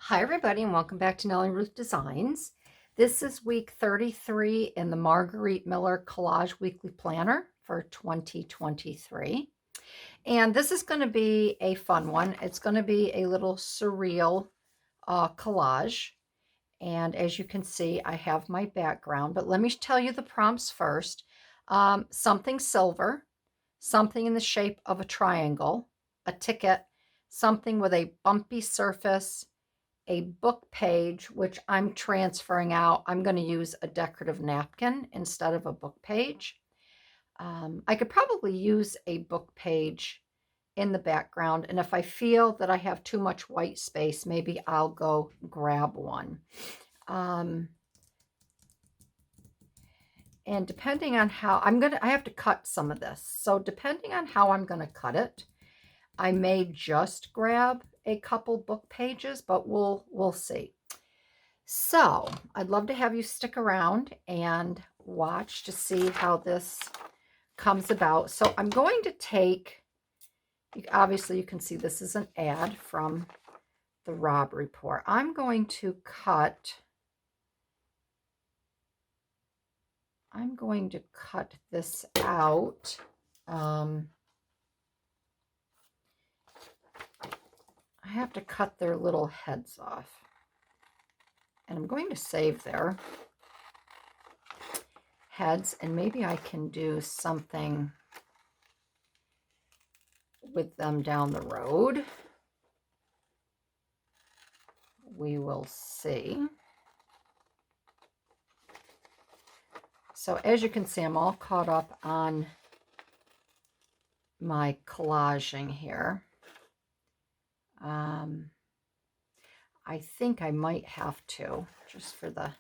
Hi everybody and welcome back to Nellie Ruth Designs. This is week 33 in the Margarete Miller Collage Weekly Planner for 2023. And this is going to be a fun one. It's going to be a little surreal collage. And as you can see, I have my background, but let me tell you the prompts first. Something silver, something in the shape of a triangle, a ticket, something with a bumpy surface, a book page, which I'm transferring out. I'm going to use a decorative napkin instead of a book page. I could probably use a book page in the background, and if I feel that I have too much white space, maybe I'll go grab one. And depending on how I have to cut some of this. So depending on how I'm going to cut it, I may just grab a couple book pages, but we'll see. So I'd love to have you stick around and watch to see how this comes about. So I'm going to take, obviously you can see this is an ad from the Robb Report. I'm going to cut this out. I have to cut their little heads off. And I'm going to save their heads, and maybe I can do something with them down the road. We will see. So as you can see, I'm all caught up on my collaging here. I think I might have to, just for the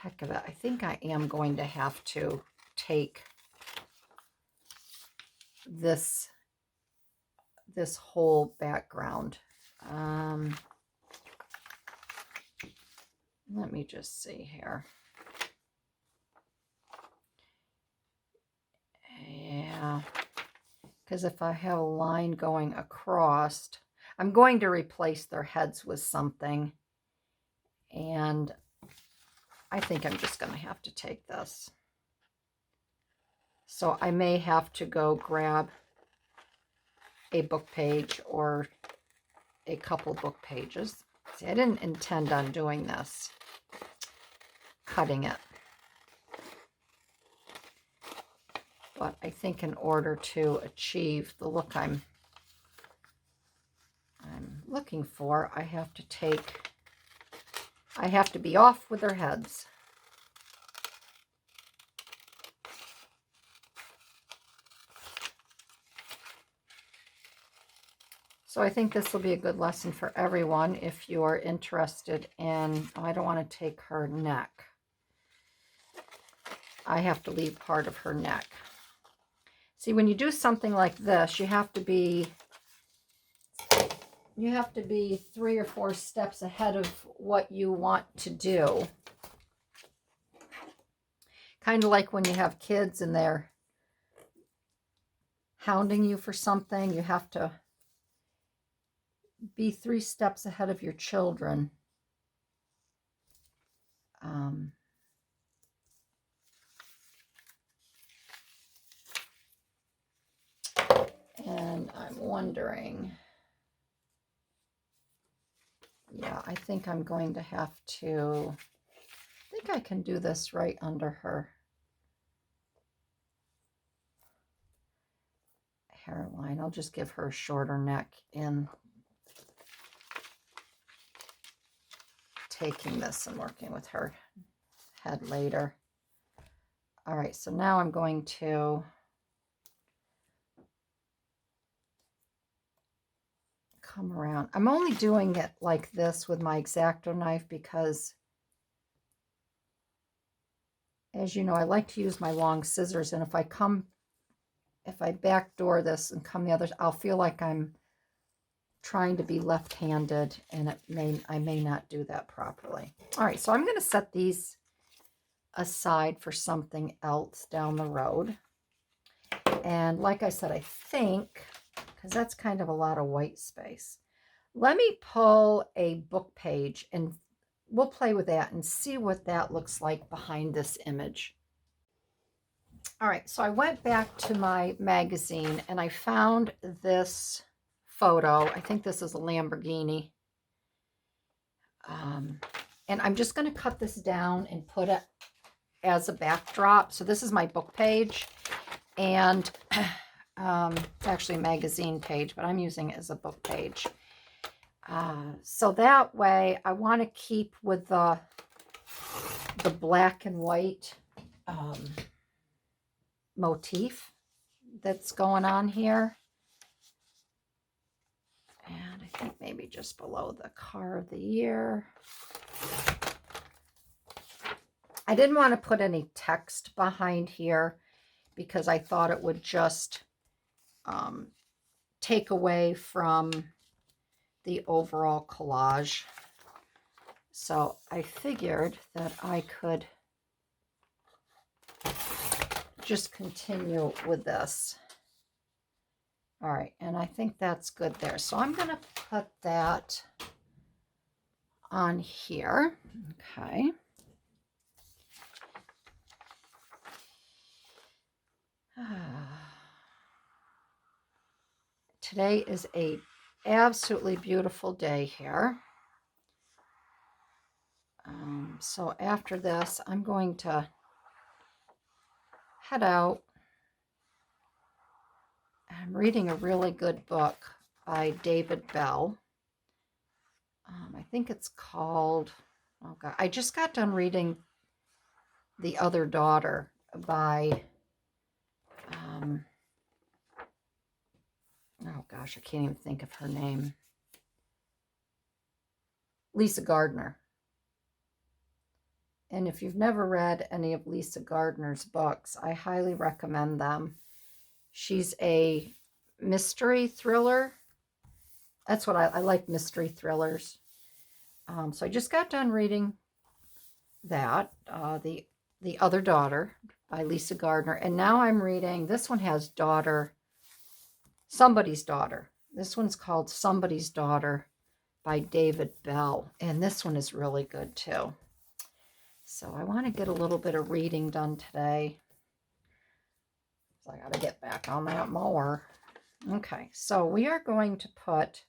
heck of it, I think I am going to have to take this whole background. Let me just see here. Yeah, because if I have a line going across, I'm going to replace their heads with something, and I think I'm just going to have to take this. So I may have to go grab a book page or a couple book pages. See, I didn't intend on doing this, cutting it. But I think in order to achieve the look I'm looking for, I have to be off with their heads. So I think this will be a good lesson for everyone if you're interested in, oh, I don't want to take her neck. I have to leave part of her neck. See, when you do something like this, you have to be 3 or 4 steps ahead of what you want to do. Kind of like when you have kids and they're hounding you for something, you have to be 3 steps ahead of your children. And I'm wondering, yeah, I think I'm going to have to, I think I can do this right under her hairline. I'll just give her a shorter neck in taking this and working with her head later. All right, so now I'm going to come around. I'm only doing it like this with my X-Acto knife because, as you know, I like to use my long scissors, and if I backdoor this and come the other, I'll feel like I'm trying to be left-handed, and I may not do that properly. All right, so I'm going to set these aside for something else down the road. And like I said, I think, because that's kind of a lot of white space, Let me pull a book page and we'll play with that and see what that looks like behind this image. All right, so I went back to my magazine and I found this photo. I think this is a Lamborghini. And I'm just going to cut this down and put it as a backdrop. So this is my book page, and it's actually a magazine page, but I'm using it as a book page. So that way I want to keep with the black and white motif that's going on here. And I think maybe just below the car of the year. I didn't want to put any text behind here because I thought it would just take away from the overall collage. So I figured that I could just continue with this. All right, and I think that's good there. So I'm going to put that on here. Okay. Today is a absolutely beautiful day here. So after this, I'm going to head out. I'm reading a really good book by David Bell. I think it's called, oh God, I just got done reading The Other Daughter by, oh gosh, I can't even think of her name. Lisa Gardner. And if you've never read any of Lisa Gardner's books, I highly recommend them. She's a mystery thriller. That's what I like, mystery thrillers. So I just got done reading that, the Other Daughter by Lisa Gardner. And now I'm reading, this one has daughter, Somebody's Daughter. This one's called Somebody's Daughter by David Bell. And this one is really good too. So I want to get a little bit of reading done today. So I got to get back on that more. Okay, so we are going to put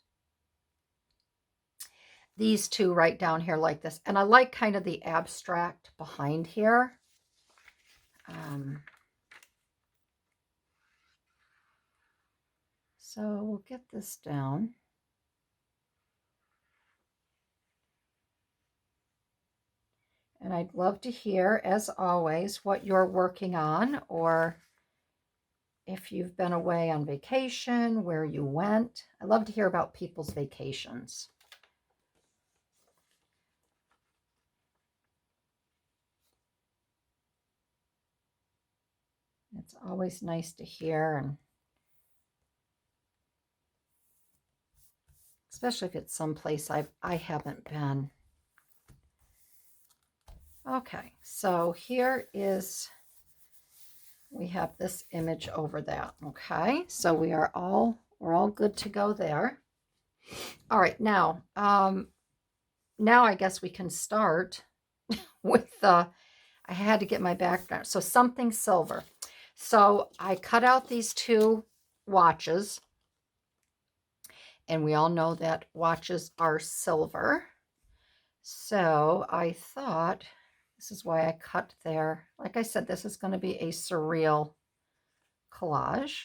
these two right down here like this. And I like kind of the abstract behind here. So we'll get this down. And I'd love to hear, as always, what you're working on, or if you've been away on vacation, where you went. I love to hear about people's vacations. It's always nice to hear, and especially if it's someplace I haven't been. Okay, so here is, we have this image over that. Okay, so we're all good to go there. All right, now I guess we can start with the, I had to get my background. So something silver. So I cut out these two watches, and we all know that watches are silver. So I thought, this is why I cut there. Like I said, this is going to be a surreal collage.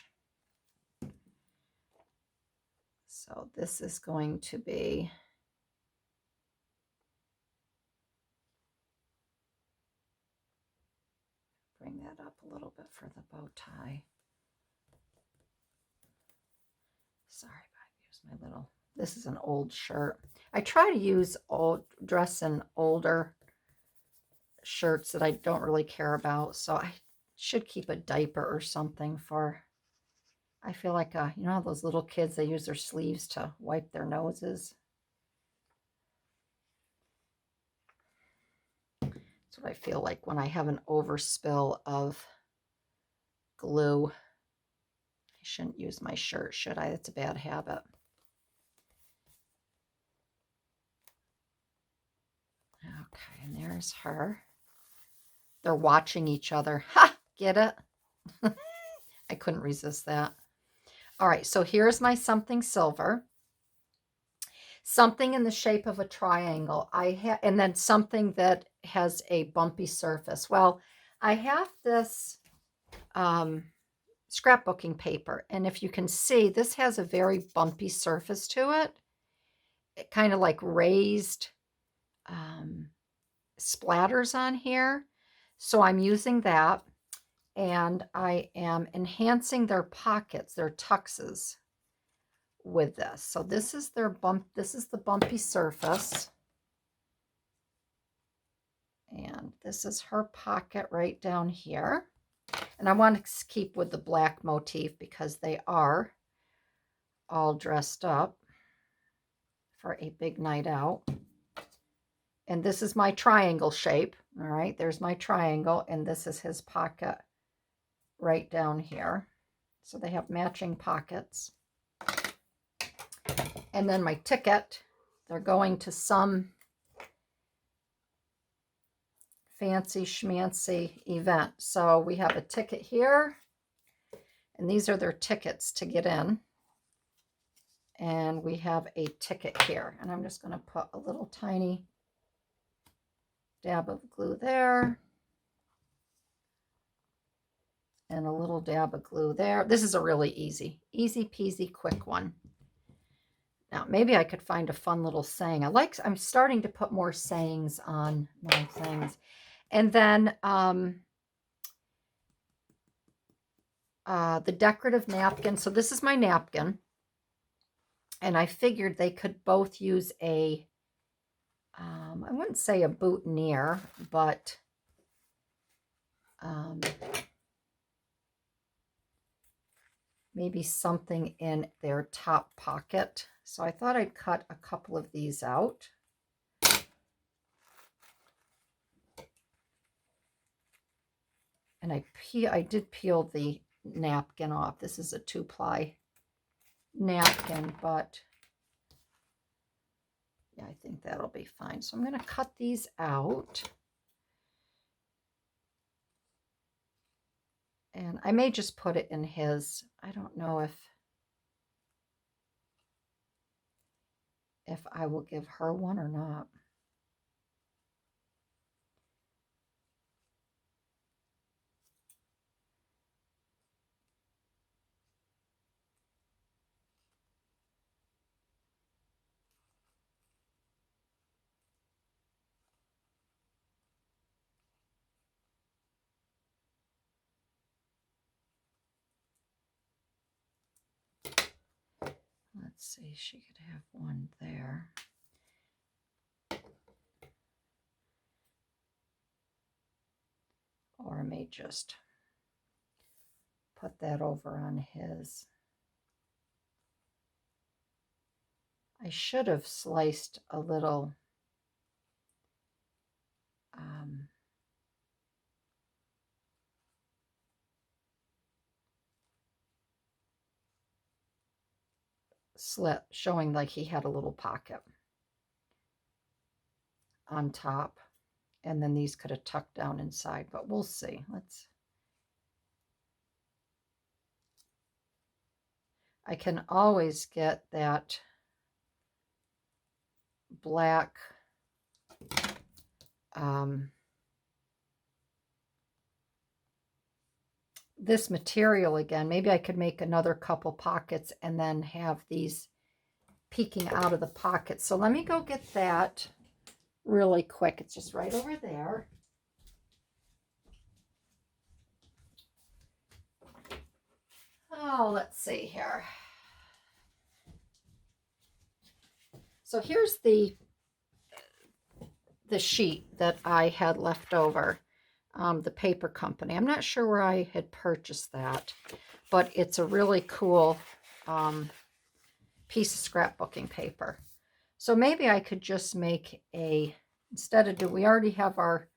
So this is going to be, bring that up a little bit for the bow tie. Sorry, I used my little, this is an old shirt. I try to dress in older shirts that I don't really care about. So I should keep a diaper or something for, I feel like, you know, those little kids, they use their sleeves to wipe their noses. That's what I feel like when I have an overspill of glue. I shouldn't use my shirt, should I? It's a bad habit. Okay, and there's her. They're watching each other. Ha! Get it? I couldn't resist that. All right, so here's my something silver. Something in the shape of a triangle. And then something that has a bumpy surface. Well, I have this scrapbooking paper, and if you can see, this has a very bumpy surface to it. It kind of like raised splatters on here. So I'm using that, and I am enhancing their pockets, their tuxes, with this. So this is this is the bumpy surface. And this is her pocket right down here. And I want to keep with the black motif because they are all dressed up for a big night out. And this is my triangle shape. All right, there's my triangle, and this is his pocket right down here. So they have matching pockets. And then my ticket, they're going to some fancy schmancy event. So we have a ticket here, and these are their tickets to get in. And we have a ticket here, and I'm just going to put a little tiny dab of glue there and a little dab of glue there. This is a really easy peasy quick one. Now maybe I could find a fun little saying. I'm starting to put more sayings on my things. And then the decorative napkin. So this is my napkin, and I figured they could both use a I wouldn't say a boutonniere, but maybe something in their top pocket. So I thought I'd cut a couple of these out. And I did peel the napkin off. This is a 2-ply napkin, but yeah, I think that'll be fine. So I'm going to cut these out. And I may just put it in his, I don't know if I will give her one or not. Let's see, she could have one there. Or I may just put that over on his. I should have sliced a little slit showing like he had a little pocket on top, and then these could have tucked down inside, but we'll see. I can always get that black this material again. Maybe I could make another couple pockets and then have these peeking out of the pockets. So let me go get that really quick. It's just right over there. Oh, let's see here. So here's the sheet that I had left over, the paper company. I'm not sure where I had purchased that, but it's a really cool piece of scrapbooking paper. So maybe I could just make we already have our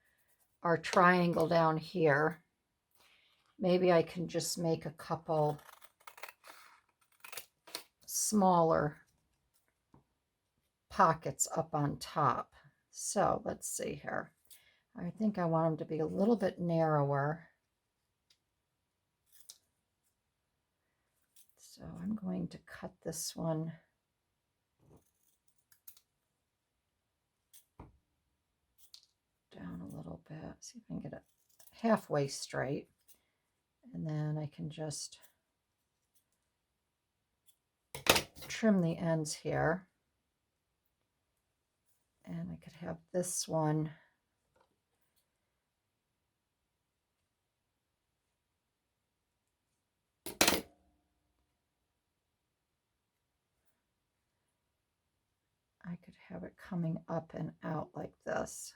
triangle down here. Maybe I can just make a couple smaller pockets up on top. So let's see here. I think I want them to be a little bit narrower. So I'm going to cut this one down a little bit. See if I can get it halfway straight. And then I can just trim the ends here. And I could have this one I could have it coming up and out like this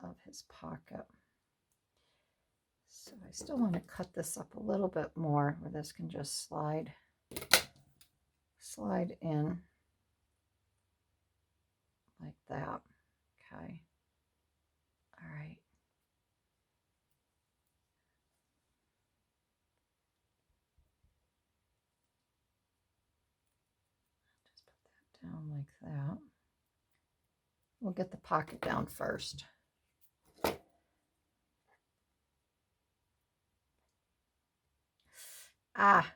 of his pocket. So I still want to cut this up a little bit more where this can just slide in like that. Okay. All right. Just put that down like that. We'll get the pocket down first. Ah.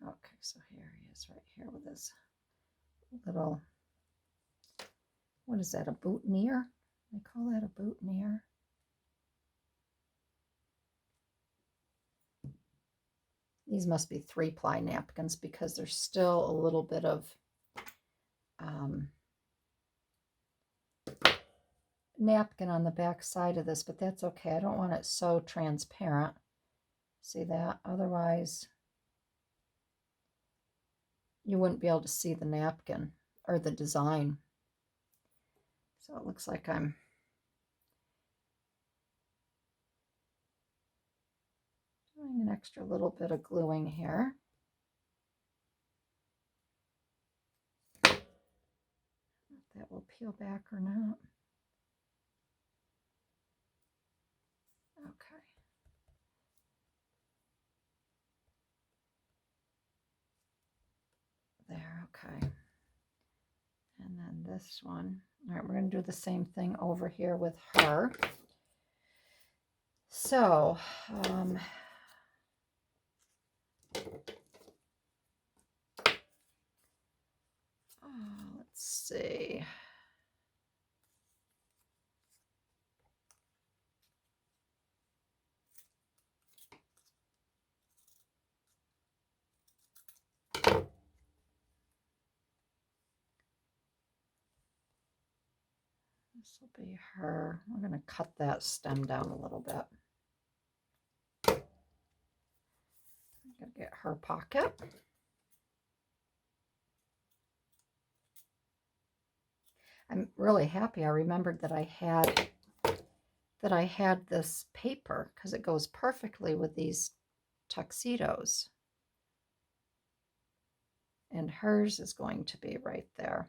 Okay, so here he is right here with his little, what is that, a boutonniere? They call that a boutonniere. These must be 3-ply napkins because there's still a little bit of napkin on the back side of this, but that's okay. I don't want it so transparent. See that? Otherwise, you wouldn't be able to see the napkin or the design. So it looks like I'm doing an extra little bit of gluing here. If that will peel back or not. Okay. There, okay. And then this one. All right, we're going to do the same thing over here with her. So, let's see. This will be her. We're going to cut that stem down a little bit. I'm going to get her pocket. I'm really happy I remembered that I had this paper because it goes perfectly with these tuxedos. And hers is going to be right there.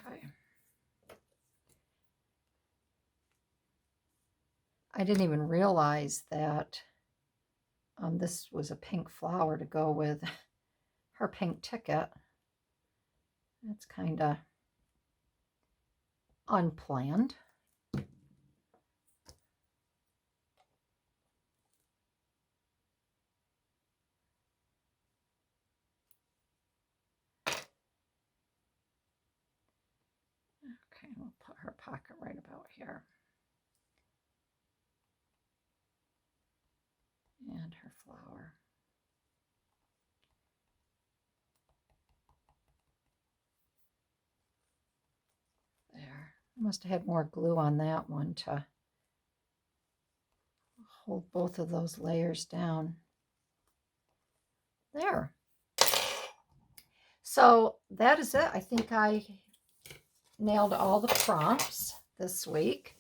Okay. I didn't even realize that this was a pink flower to go with her pink ticket. That's kind of unplanned. Okay, we'll put her pocket right about here. And her flower. There. I must have had more glue on that one to hold both of those layers down. There. So that is it. I think I nailed all the prompts. this week.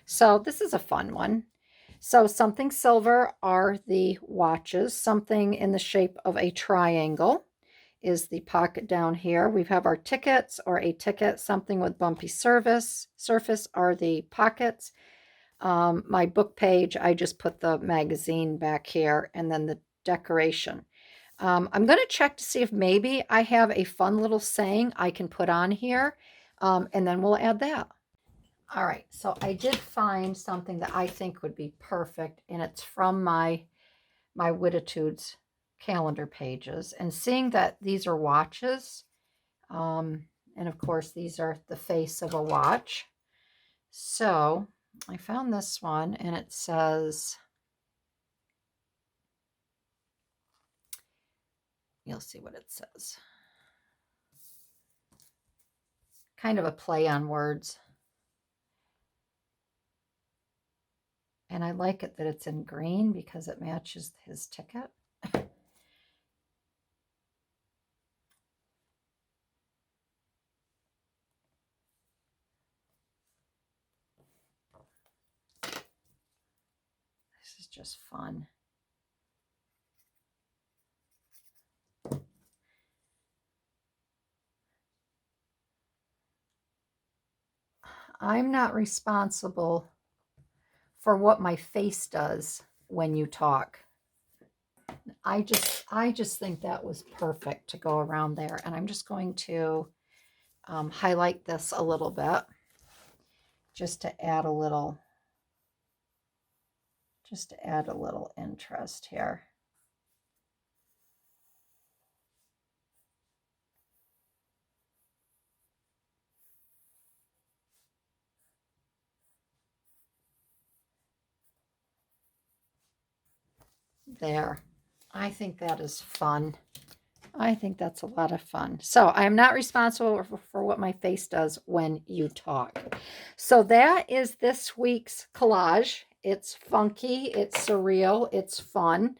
So this is a fun one. So something silver are the watches. Something in the shape of a triangle is the pocket down here. We have our tickets or a ticket. Something with bumpy surface are the pockets. My book page, I just put the magazine back here and then the decoration. I'm going to check to see if maybe I have a fun little saying I can put on here, and then we'll add that. All right, so I did find something that I think would be perfect, and it's from my Widitudes calendar pages. And seeing that these are watches, and of course these are the face of a watch. So I found this one, and it says, you'll see what it says. Kind of a play on words. And I like it that it's in green because it matches his ticket. This is just fun. I'm not responsible for what my face does when you talk. I just think that was perfect to go around there. And I'm just going to highlight this a little bit just to add a little interest here. There. I think that is fun. I think that's a lot of fun. So I am not responsible for what my face does when you talk. So that is this week's collage. It's funky, it's surreal, it's fun.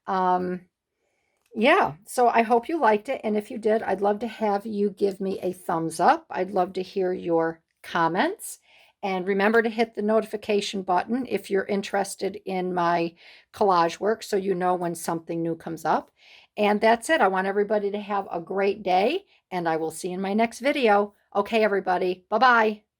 Yeah, so I hope you liked it. And if you did, I'd love to have you give me a thumbs up. I'd love to hear your comments. And remember to hit the notification button if you're interested in my collage work so you know when something new comes up. And that's it. I want everybody to have a great day, and I will see you in my next video. Okay, everybody. Bye-bye.